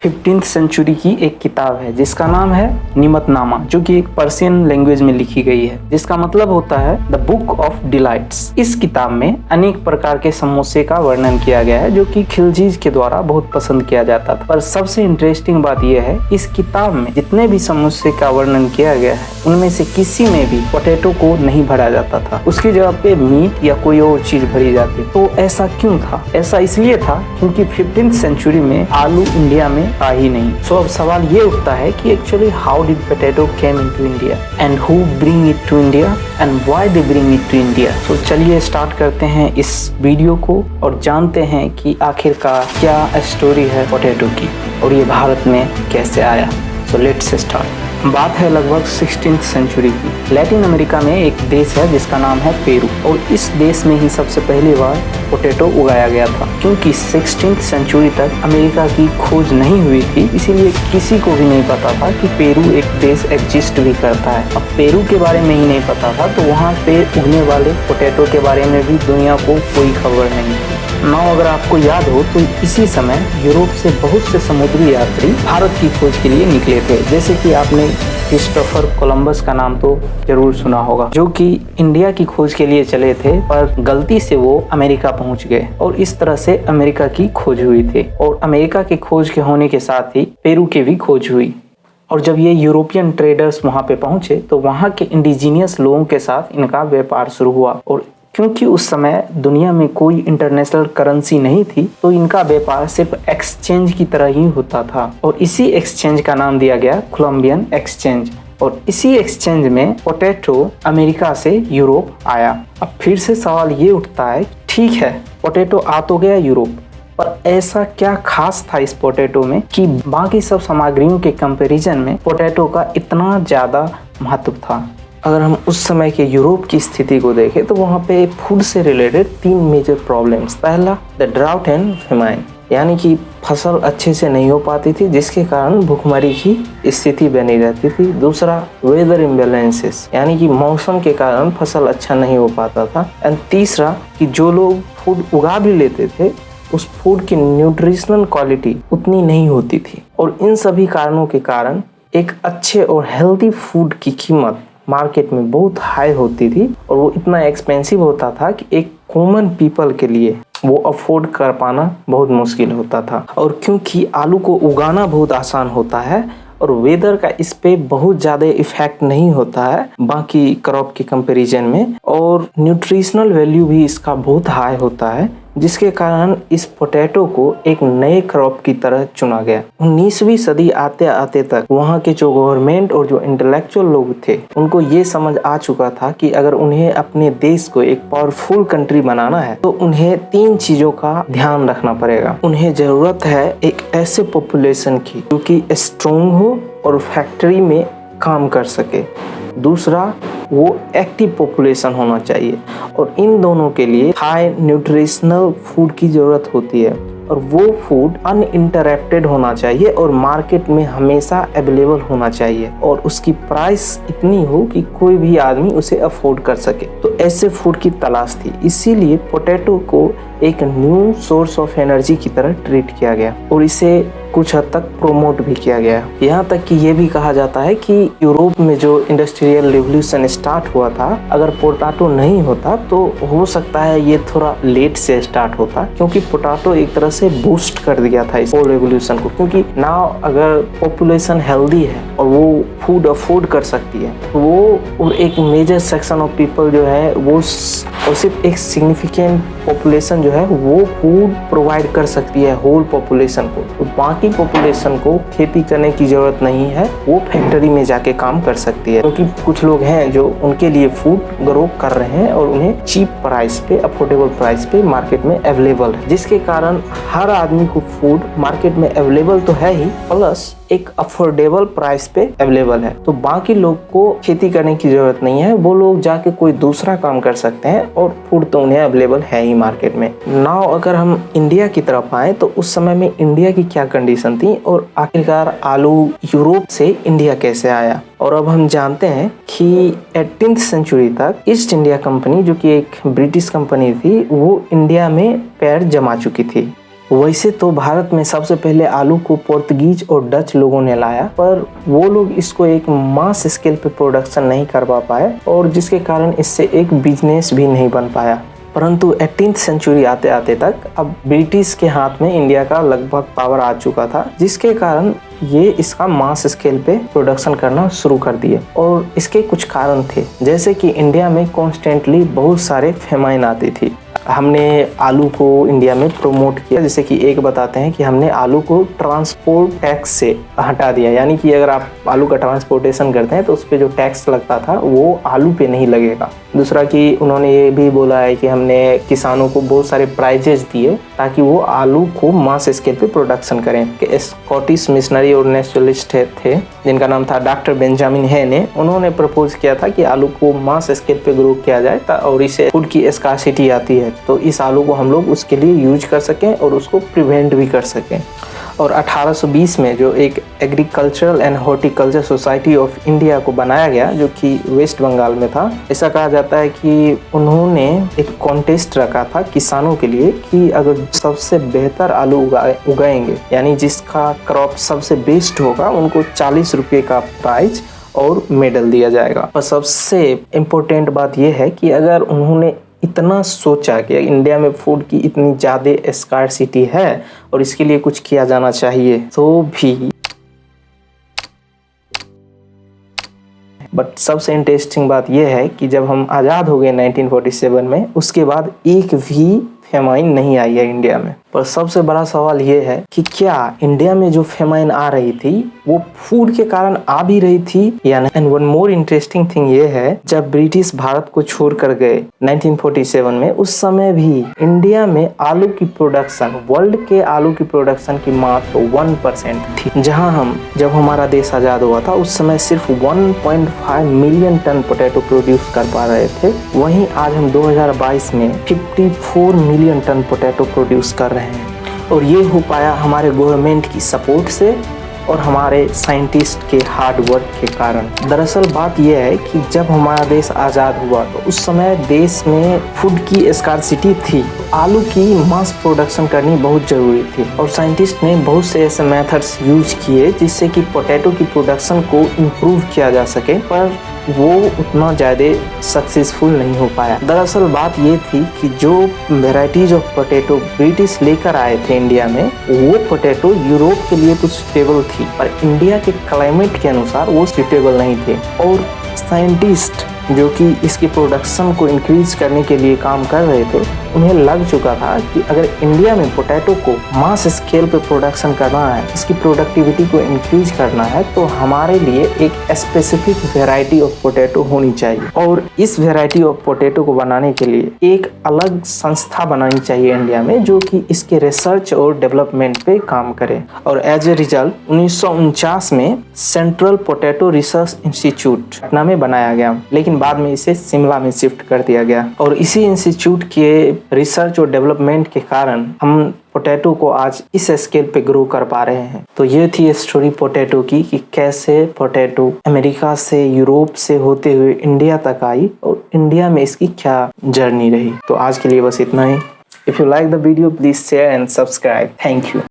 15th century की एक किताब है जिसका नाम है निमतनामा, जो कि एक पर्शियन लैंग्वेज में लिखी गई है, जिसका मतलब होता है द बुक ऑफ डिलाइट्स। इस किताब में अनेक प्रकार के समोसे का वर्णन किया गया है जो कि खिलजीज के द्वारा बहुत पसंद किया जाता था। पर सबसे इंटरेस्टिंग बात यह है, इस किताब में जितने भी समोसे का वर्णन किया गया है उनमें से किसी में भी पोटैटो को नहीं भरा जाता था, उसकी जगह पे मीट या कोई और चीज भरी जाती। तो ऐसा क्यों था? ऐसा इसलिए था क्योंकि 15th सेंचुरी में आलू इंडिया में आ ही नहीं। सो अब सवाल ये उठता है कि actually how did potato came into India and who bring it to India and why they bring it to India. तो चलिए स्टार्ट करते हैं इस वीडियो को और जानते हैं कि आखिरकार क्या स्टोरी है पोटैटो की और ये भारत में कैसे आया। So let's start. बात है लगभग 16th सेंचुरी की। लैटिन अमेरिका में एक देश है जिसका नाम है पेरू, और इस देश में ही सबसे पहली बार पोटैटो उगाया गया था। क्योंकि 16th सेंचुरी तक अमेरिका की खोज नहीं हुई थी, इसीलिए किसी को भी नहीं पता था कि पेरू एक देश एग्जिस्ट भी करता है। अब पेरू के बारे में ही नहीं पता था तो वहाँ पे उगने वाले पोटैटो के बारे में भी दुनिया को कोई खबर नहीं। अगर आपको याद हो तो इसी समय यूरोप से बहुत से समुद्री यात्री भारत की खोज के लिए निकले थे, जैसे कि आपने क्रिस्टोफर कोलंबस का नाम तो जरूर सुना होगा, जो कि इंडिया की खोज के लिए चले थे पर गलती से वो अमेरिका पहुंच गए और इस तरह से अमेरिका की खोज हुई थी। और अमेरिका की खोज के होने के साथ ही पेरू की भी खोज हुई। और जब ये यूरोपियन ट्रेडर्स वहां पे पहुंचे तो वहां के इंडिजीनियस लोगों के साथ इनका व्यापार शुरू हुआ। और क्योंकि उस समय दुनिया में कोई इंटरनेशनल करेंसी नहीं थी तो इनका व्यापार सिर्फ एक्सचेंज की तरह ही होता था, और इसी एक्सचेंज का नाम दिया गया कोलंबियन एक्सचेंज। और इसी एक्सचेंज में पोटैटो अमेरिका से यूरोप आया। अब फिर से सवाल ये उठता है, ठीक है पोटैटो आ तो गया यूरोप, पर ऐसा क्या खास था इस पोटैटो में कि बाकी सब सामग्रियों के कंपैरिजन में पोटैटो का इतना ज्यादा महत्व था। अगर हम उस समय के यूरोप की स्थिति को देखें तो वहाँ पे फूड से रिलेटेड 3 मेजर प्रॉब्लम्स। पहला द ड्राउट एंड फेमाइन, यानी कि फसल अच्छे से नहीं हो पाती थी जिसके कारण भूखमरी की स्थिति बनी रहती थी। दूसरा वेदर इम्बैलेंसेस, यानी कि मौसम के कारण फसल अच्छा नहीं हो पाता था। एंड तीसरा कि जो लोग फूड उगा भी लेते थे उस फूड की न्यूट्रिशनल क्वालिटी उतनी नहीं होती थी। और इन सभी कारणों के कारण एक अच्छे और हेल्दी फूड की कीमत मार्केट में बहुत हाई होती थी और वो इतना एक्सपेंसिव होता था कि एक कॉमन पीपल के लिए वो अफोर्ड कर पाना बहुत मुश्किल होता था। और क्योंकि आलू को उगाना बहुत आसान होता है और वेदर का इस पे बहुत ज़्यादा इफेक्ट नहीं होता है बाकी क्रॉप के कंपैरिजन में, और न्यूट्रिशनल वैल्यू भी इसका बहुत हाई होता है, जिसके कारण इस पोटैटो को एक नए क्रॉप की तरह चुना गया। 19वीं सदी आते आते तक वहाँ के जो गवर्नमेंट और जो इंटेलेक्चुअल लोग थे उनको ये समझ आ चुका था कि अगर उन्हें अपने देश को एक पावरफुल कंट्री बनाना है तो उन्हें 3 चीजों का ध्यान रखना पड़ेगा। उन्हें जरूरत है एक ऐसे पॉपुलेशन की जो कि स्ट्रॉन्ग हो और फैक्ट्री में काम कर सके। दूसरा वो एक्टिव पॉपुलेशन होना चाहिए, और इन दोनों के लिए हाई न्यूट्रिशनल फूड की ज़रूरत होती है, और वो फूड अनइंटरप्टेड होना चाहिए और मार्केट में हमेशा अवेलेबल होना चाहिए, और उसकी प्राइस इतनी हो कि कोई भी आदमी उसे अफोर्ड कर सके। तो ऐसे फूड की तलाश थी, इसीलिए पोटैटो को एक न्यू सोर्स ऑफ एनर्जी की तरह ट्रीट किया गया और इसे कुछ हद तक प्रोमोट भी किया गया। यहाँ तक कि ये भी कहा जाता है कि यूरोप में जो इंडस्ट्रियल रिवॉल्यूशन स्टार्ट हुआ था, अगर पोटैटो नहीं होता तो हो सकता है ये थोड़ा लेट से स्टार्ट होता, क्योंकि पोटैटो एक तरह से बूस्ट कर दिया था इस होल रिवॉल्यूशन को। क्योंकि नाउ अगर पॉपुलेशन हेल्दी है और वो फूड अफोर्ड कर सकती है तो वो एक मेजर सेक्शन ऑफ पीपल जो है वो और सिर्फ एक सिग्निफिकेंट पॉपुलेशन जो है वो फूड प्रोवाइड कर सकती है होल पॉपुलेशन को। तो बाकी पॉपुलेशन को खेती करने की जरूरत नहीं है, वो फैक्ट्री में जाके काम कर सकती है, क्योंकि कुछ लोग हैं जो उनके लिए फूड ग्रो कर रहे हैं और उन्हें चीप प्राइस पे, अफोर्डेबल प्राइस पे मार्केट में अवेलेबल है, जिसके कारण हर आदमी को फूड मार्केट में अवेलेबल तो है ही, प्लस एक अफोर्डेबल प्राइस पे अवेलेबल है। तो बाकी लोग को खेती करने की जरूरत नहीं है, वो लोग जाके कोई दूसरा काम कर सकते हैं और फूड तो उन्हें अवेलेबल है ही मार्केट में। नाउ अगर हम इंडिया की तरफ आए तो उस समय में इंडिया की क्या कंडीशन थी और आखिरकार आलू यूरोप से इंडिया कैसे आया। और अब हम जानते हैं कि 18th सेंचुरी तक ईस्ट इंडिया कंपनी, जो कि एक ब्रिटिश कंपनी थी, वो इंडिया में पैर जमा चुकी थी। वैसे तो भारत में सबसे पहले आलू को पुर्तगीज और डच लोगों ने लाया, पर वो लोग इसको एक मास स्केल पे प्रोडक्शन नहीं करवा पाए और जिसके कारण इससे एक बिजनेस भी नहीं बन पाया। परंतु 18th सेंचुरी आते आते तक अब ब्रिटिश के हाथ में इंडिया का लगभग पावर आ चुका था, जिसके कारण ये इसका मास स्केल पे प्रोडक्शन करना शुरू कर दिए। और इसके कुछ कारण थे, जैसे कि इंडिया में कॉन्स्टेंटली बहुत सारे फेमाइन आती थी। हमने आलू को इंडिया में प्रमोट किया, जैसे कि एक बताते हैं कि हमने आलू को ट्रांसपोर्ट टैक्स से हटा दिया, यानी कि अगर आप आलू का ट्रांसपोर्टेशन करते हैं तो उस पर जो टैक्स लगता था वो आलू पे नहीं लगेगा। दूसरा कि उन्होंने ये भी बोला है कि हमने किसानों को बहुत सारे प्राइजेस दिए ताकि वो आलू को मास स्केल पे प्रोडक्शन करें। स्कॉटिश मिशनरी और नेचुरलिस्ट थे जिनका नाम था डॉक्टर बेंजामिन हे ने, उन्होंने प्रपोज किया था कि आलू को मास स्केल पे ग्रो किया जाए और इसे फूड की स्कार्सिटी आती है तो इस आलू को हम लोग उसके लिए यूज कर सकें और उसको प्रिवेंट भी कर सकें। और 1820 में जो एक agricultural and horticulture society of India को बनाया गया, जो कि वेस्ट बंगाल में था, ऐसा कहा जाता है कि उन्होंने एक कॉन्टेस्ट रखा था किसानों के लिए कि अगर सबसे बेहतर आलू उगाएंगे, यानी जिसका क्रॉप सबसे बेस्ट होगा, उनको 40 रुपये का प्राइज और मेडल दिया जाएगा। और सबसे इम्पोर्टेंट बात यह है कि अगर उन्होंने इतना सोचा कि इंडिया में फूड की इतनी ज़्यादा स्कार्सिटी है और इसके लिए कुछ किया जाना चाहिए, तो भी बट सबसे इंटरेस्टिंग बात यह है कि जब हम आज़ाद हो गए 1947 में, उसके बाद एक भी फेमाइन नहीं आई है इंडिया में। पर सबसे बड़ा सवाल ये है कि क्या इंडिया में जो फेमाइन आ रही थी वो फूड के कारण आ भी रही थी या नहीं। And one more interesting thing ये है, जब ब्रिटिश भारत को छोड़ कर गए 1947 में, उस समय भी इंडिया में आलू की प्रोडक्शन, वर्ल्ड के आलू की प्रोडक्शन की मात्र 1% थी। जब हमारा देश आजाद हुआ था उस समय सिर्फ 1.5 मिलियन टन पोटैटो प्रोड्यूस कर पा रहे थे, वहीं आज हम 2022 में 54 मिलियन टन पोटैटो प्रोड्यूस कर रहे हैं। और ये हो पाया हमारे गवर्नमेंट की सपोर्ट से और हमारे साइंटिस्ट के हार्ड वर्क के कारण। दरअसल बात यह है कि जब हमारा देश आज़ाद हुआ तो उस समय देश में फूड की स्कार्सिटी थी, आलू की मास प्रोडक्शन करनी बहुत ज़रूरी थी और साइंटिस्ट ने बहुत से ऐसे मेथड्स यूज किए जिससे कि पोटैटो की प्रोडक्शन को इम्प्रूव किया जा सके, पर वो उतना ज़्यादा सक्सेसफुल नहीं हो पाया। दरअसल बात ये थी कि जो वेराइटीज़ ऑफ पोटैटो ब्रिटिश लेकर आए थे इंडिया में, वो पोटैटो यूरोप के लिए तो सुटेबल थी, पर इंडिया के क्लाइमेट के अनुसार वो सुटेबल नहीं थे। और साइंटिस्ट जो कि इसकी प्रोडक्शन को इंक्रीज करने के लिए काम कर रहे थे, उन्हें लग चुका था कि अगर इंडिया में पोटैटो को मास स्केल पे प्रोडक्शन करना है, इसकी प्रोडक्टिविटी को इंक्रीज करना है, तो हमारे लिए एक स्पेसिफिक वैरायटी ऑफ पोटैटो होनी चाहिए। और इस वैरायटी ऑफ पोटैटो को बनाने के लिए एक अलग संस्था बनानी चाहिए इंडिया में, जो कि इसके रिसर्च और डेवलपमेंट पे काम करे। और एज ए रिजल्ट 1949 में central potato research institute Patna में बनाया गया, लेकिन बाद में इसे शिमला में शिफ्ट कर दिया गया। और इसी इंस्टीट्यूट के रिसर्च और डेवलपमेंट के कारण हम पोटैटो को आज इस स्केल पे ग्रो कर पा रहे हैं। तो ये थी स्टोरी पोटैटो की कि कैसे पोटैटो अमेरिका से, यूरोप से होते हुए इंडिया तक आई और इंडिया में इसकी क्या जर्नी रही। तो आज के लिए बस इतना ही। If you like the video please share and subscribe. Thank you.